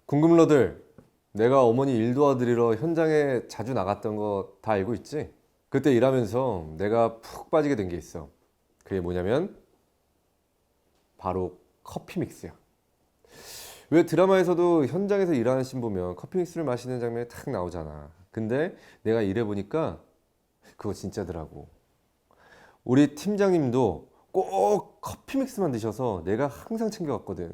궁금러들, 내가 어머니 일 도와드리러 현장에 자주 나갔던 거 다 알고 있지? 그때 일하면서 내가 푹 빠지게 된 게 있어. 그게 뭐냐면 바로 커피 믹스야. 왜 드라마에서도 현장에서 일하는 씬 보면 커피 믹스를 마시는 장면이 탁 나오잖아. 근데 내가 일해보니까 그거 진짜더라고. 우리 팀장님도 꼭 커피 믹스만 드셔서 내가 항상 챙겨갔거든.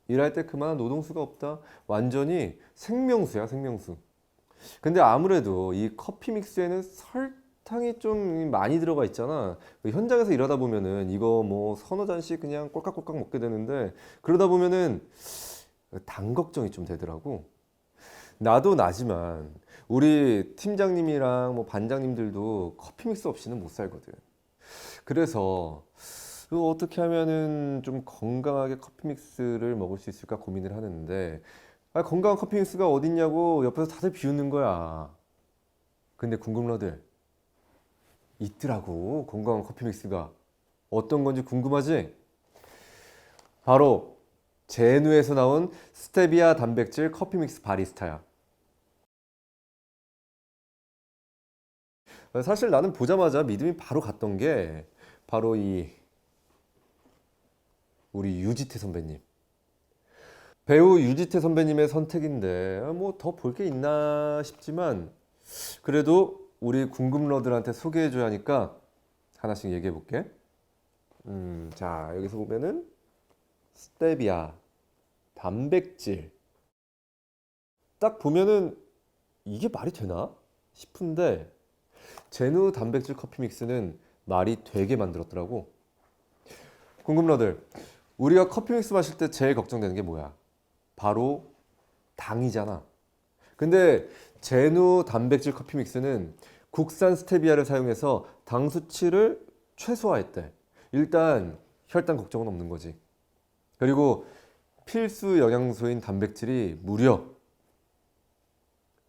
일할 때 그만한 노동수가 없다. 완전히 생명수야, 생명수. 근데 아무래도 이 커피 믹스에는 설탕이 좀 많이 들어가 있잖아. 그 현장에서 일하다 보면은 이거 뭐 서너 잔씩 그냥 꼴깍꼴깍 먹게 되는데 그러다 보면은 당 걱정이 좀 되더라고. 나도 나지만 우리 팀장님이랑 뭐 반장님들도 커피 믹스 없이는 못 살거든. 그래서 이거 어떻게 하면은 좀 건강하게 커피 믹스를 먹을 수 있을까 고민을 하는데 건강한 커피 믹스가 어딨냐고 옆에서 다들 비웃는 거야. 근데 궁금러들 있더라고. 건강한 커피 믹스가 어떤 건지 궁금하지? 바로 제누에서 나온 스테비아 단백질 커피 믹스 바리스타야. 사실 나는 보자마자 믿음이 바로 갔던 게 바로 이 우리 유지태 선배님. 배우 유지태 선배님의 선택인데 뭐 더 볼 게 있나 싶지만 그래도 우리 궁금러들한테 소개해줘야 하니까 하나씩 얘기해 볼게. 자, 여기서 보면은 스테비아, 단백질. 딱 보면은 이게 말이 되나 싶은데 제누 단백질 커피 믹스는 말이 되게 만들었더라고. 궁금러들, 우리가 커피 믹스 마실 때 제일 걱정되는 게 뭐야? 바로 당이잖아. 근데 제누 단백질 커피 믹스는 국산 스테비아를 사용해서 당 수치를 최소화했대. 일단 혈당 걱정은 없는 거지. 그리고 필수 영양소인 단백질이 무려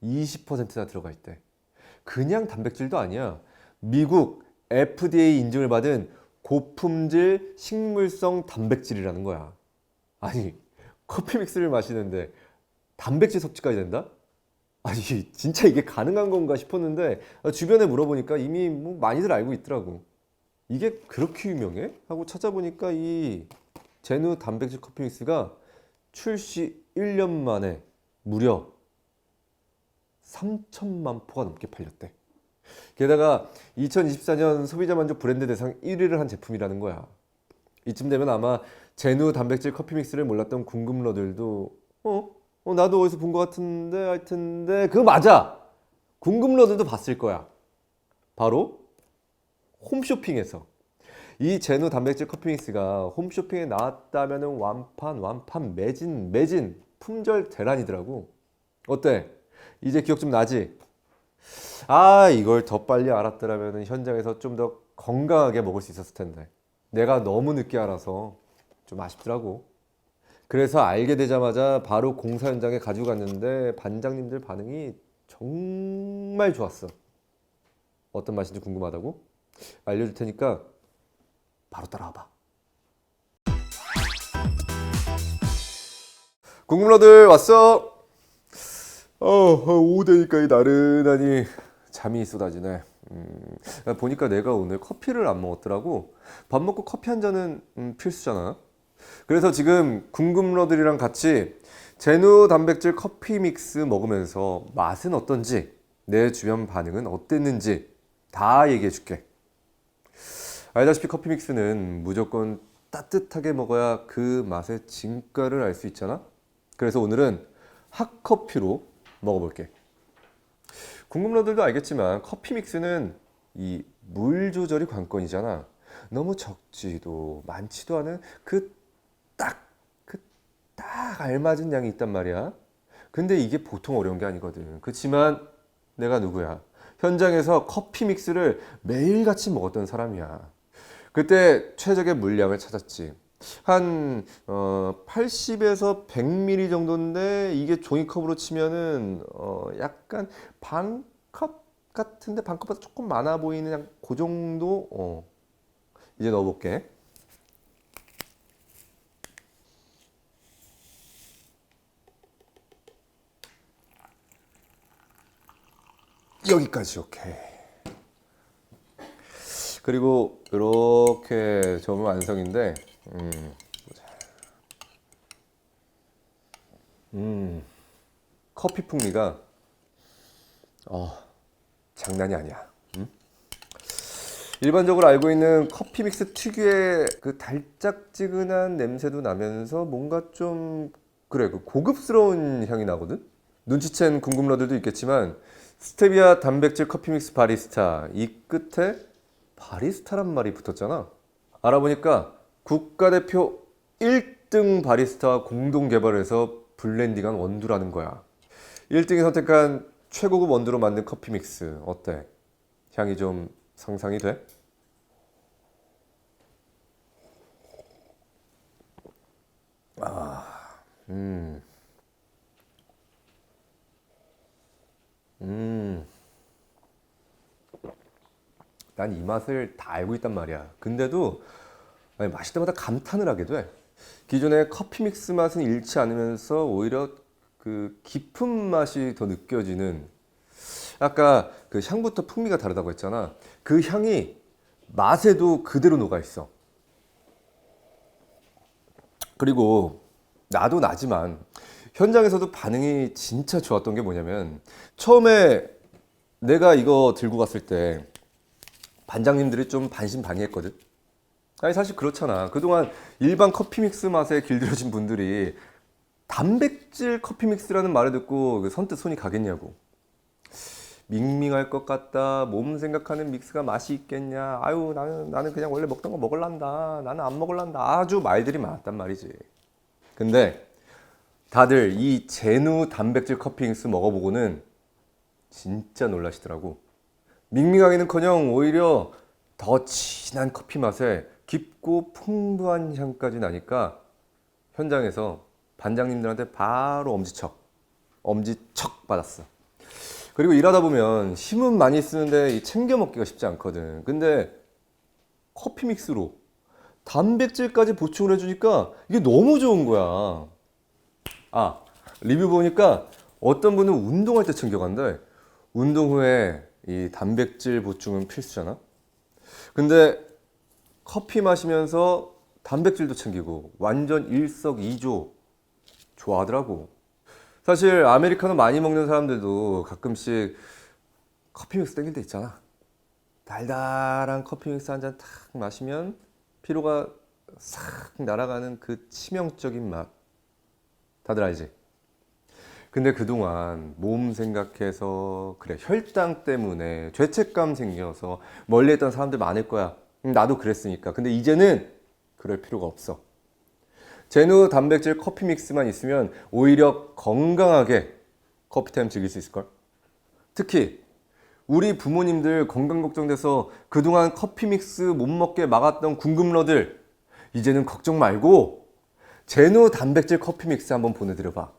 20%나 들어가 있대. 그냥 단백질도 아니야. 미국 FDA 인증을 받은 고품질 식물성 단백질이라는 거야. 아니, 커피 믹스를 마시는데 단백질 섭취까지 된다? 아니, 진짜 이게 가능한 건가 싶었는데 주변에 물어보니까 이미 뭐 많이들 알고 있더라고. 이게 그렇게 유명해? 하고 찾아보니까 이 제누 단백질 커피 믹스가 출시 1년 만에 무려 3천만 포가 넘게 팔렸대. 게다가 2024년 소비자 만족 브랜드 대상 1위를 한 제품이라는 거야. 이쯤 되면 아마 제누 단백질 커피 믹스를 몰랐던 궁금러들도 나도 어디서 본 것 같은데 하여튼데 그거 맞아. 궁금러들도 봤을 거야. 바로 홈쇼핑에서 이 제누 단백질 커피 믹스가 홈쇼핑에 나왔다면은 완판 매진 품절 대란이더라고. 어때? 이제 기억 좀 나지? 아, 이걸 더 빨리 알았더라면 현장에서 좀 더 건강하게 먹을 수 있었을 텐데. 내가 너무 늦게 알아서 좀 아쉽더라고. 그래서 알게 되자마자 바로 공사 현장에 가지고 갔는데 반장님들 반응이 정말 좋았어. 어떤 맛인지 궁금하다고? 알려줄 테니까 바로 따라와 봐. 궁금러들 왔어? 오후 되니까 이 나른하니 잠이 쏟아지네. 보니까 내가 오늘 커피를 안 먹었더라고. 밥 먹고 커피 한 잔은 필수잖아. 그래서 지금 궁금러들이랑 같이 제누 단백질 커피 믹스 먹으면서 맛은 어떤지, 내 주변 반응은 어땠는지 다 얘기해 줄게. 알다시피 커피 믹스는 무조건 따뜻하게 먹어야 그 맛의 진가를 알 수 있잖아. 그래서 오늘은 핫커피로 먹어볼게. 궁금러들도 알겠지만 커피 믹스는 이 물 조절이 관건이잖아. 너무 적지도 많지도 않은 그 딱 알맞은 양이 있단 말이야. 근데 이게 보통 어려운 게 아니거든. 그렇지만 내가 누구야? 현장에서 커피 믹스를 매일같이 먹었던 사람이야. 그때 최적의 물량을 찾았지. 한 80에서 100ml 정도인데 이게 종이컵으로 치면은 약간 반컵 같은데 반컵보다 조금 많아 보이는 그 정도. 이제 넣어볼게. 여기까지. 오케이. 그리고 이렇게 저으면 완성인데 커피 풍미가 장난이 아니야. 일반적으로 알고 있는 커피 믹스 특유의 그 달짝지근한 냄새도 나면서 뭔가 좀 그래 그 고급스러운 향이 나거든. 눈치챈 궁금러들도 있겠지만 스테비아 단백질 커피 믹스 바리스타, 이 끝에 바리스타란 말이 붙었잖아. 알아보니까 국가대표 1등 바리스타와 공동 개발해서 블렌딩한 원두라는 거야. 1등이 선택한 최고급 원두로 만든 커피 믹스 어때? 향이 좀 상상이 돼? 난 이 맛을 다 알고 있단 말이야. 근데도 아니, 마실 때마다 감탄을 하게 돼. 기존의 커피 믹스 맛은 잃지 않으면서 오히려 그 깊은 맛이 더 느껴지는, 아까 그 향부터 풍미가 다르다고 했잖아. 그 향이 맛에도 그대로 녹아 있어. 그리고 나도 나지만 현장에서도 반응이 진짜 좋았던 게 뭐냐면, 처음에 내가 이거 들고 갔을 때 반장님들이 좀 반신반의했거든. 아니 사실 그렇잖아. 그동안 일반 커피 믹스 맛에 길들여진 분들이 단백질 커피 믹스라는 말을 듣고 그 선뜻 손이 가겠냐고. 밍밍할 것 같다. 몸 생각하는 믹스가 맛이 있겠냐. 아유 나는 그냥 원래 먹던 거 먹을란다. 나는 안 먹을란다. 아주 말들이 많았단 말이지. 근데 다들 이 제누 단백질 커피 믹스 먹어보고는 진짜 놀라시더라고. 밍밍하기는커녕 오히려 더 진한 커피 맛에 깊고 풍부한 향까지 나니까 현장에서 반장님들한테 바로 엄지척 받았어. 그리고 일하다 보면 힘은 많이 쓰는데 챙겨 먹기가 쉽지 않거든. 근데 커피 믹스로 단백질까지 보충을 해주니까 이게 너무 좋은 거야. 리뷰 보니까 어떤 분은 운동할 때 챙겨간대. 운동 후에 이 단백질 보충은 필수잖아. 근데 커피 마시면서 단백질도 챙기고 완전 일석이조 좋아하더라고. 사실 아메리카노 많이 먹는 사람들도 가끔씩 커피 믹스 땡길 때 있잖아. 달달한 커피 믹스 한 잔 탁 마시면 피로가 싹 날아가는 그 치명적인 맛. 다들 알지? 근데 그동안 몸 생각해서 그래 혈당 때문에 죄책감 생겨서 멀리했던 사람들 많을 거야. 나도 그랬으니까. 근데 이제는 그럴 필요가 없어. 제누 단백질 커피 믹스만 있으면 오히려 건강하게 커피타임 즐길 수 있을걸. 특히 우리 부모님들 건강 걱정돼서 그동안 커피 믹스 못 먹게 막았던 궁금러들, 이제는 걱정 말고 제누 단백질 커피 믹스 한번 보내드려봐.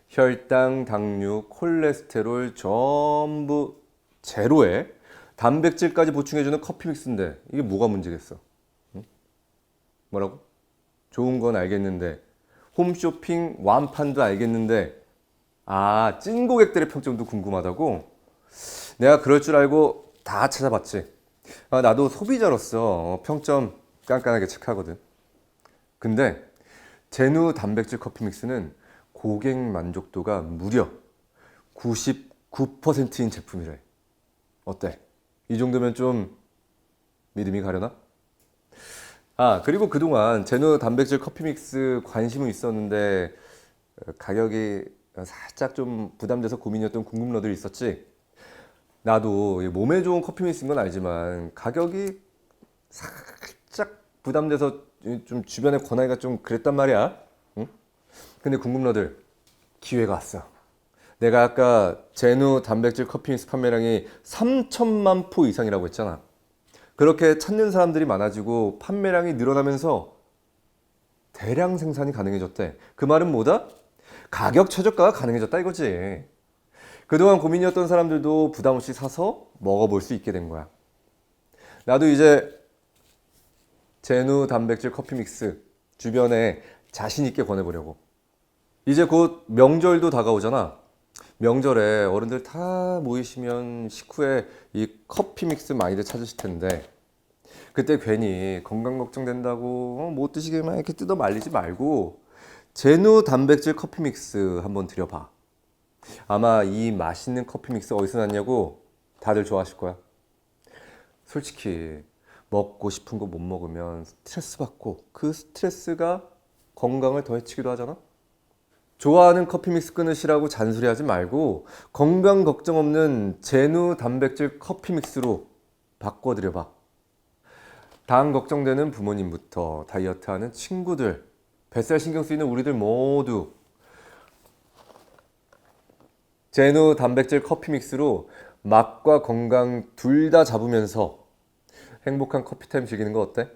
혈당, 당류, 콜레스테롤 전부 제로에 단백질까지 보충해주는 커피 믹스인데 이게 뭐가 문제겠어? 응? 뭐라고? 좋은 건 알겠는데, 홈쇼핑 완판도 알겠는데, 찐 고객들의 평점도 궁금하다고? 내가 그럴 줄 알고 다 찾아봤지. 나도 소비자로서 평점 깐깐하게 체크하거든. 근데 제누 단백질 커피 믹스는 고객 만족도가 무려 99%인 제품이래. 어때? 이 정도면 좀 믿음이 가려나? 그리고 그동안 제누 단백질 커피 믹스 관심은 있었는데 가격이 살짝 좀 부담돼서 고민이었던 궁금러들이 있었지. 나도 몸에 좋은 커피 믹스인 건 알지만 가격이 살짝 부담돼서 좀 주변에 권하기가 좀 그랬단 말이야. 응? 근데 궁금러들, 기회가 왔어. 내가 아까 제누 단백질 커피 믹스 판매량이 3천만 포 이상이라고 했잖아. 그렇게 찾는 사람들이 많아지고 판매량이 늘어나면서 대량 생산이 가능해졌대. 그 말은 뭐다? 가격 최저가가 가능해졌다 이거지. 그동안 고민이었던 사람들도 부담 없이 사서 먹어볼 수 있게 된 거야. 나도 이제 제누 단백질 커피 믹스 주변에 자신 있게 권해보려고. 이제 곧 명절도 다가오잖아. 명절에 어른들 다 모이시면 식후에 이 커피 믹스 많이들 찾으실 텐데 그때 괜히 건강 걱정된다고 못 드시게만 이렇게 뜯어 말리지 말고 제누 단백질 커피 믹스 한번 드려봐. 아마 이 맛있는 커피 믹스 어디서 났냐고 다들 좋아하실 거야. 솔직히 먹고 싶은 거 못 먹으면 스트레스 받고 그 스트레스가 건강을 더 해치기도 하잖아. 좋아하는 커피 믹스 끊으시라고 잔소리하지 말고 건강 걱정 없는 제누 단백질 커피 믹스로 바꿔드려봐. 당 걱정되는 부모님부터 다이어트하는 친구들, 뱃살 신경 쓰이는 우리들 모두 제누 단백질 커피 믹스로 맛과 건강 둘 다 잡으면서 행복한 커피 타임 즐기는 거 어때?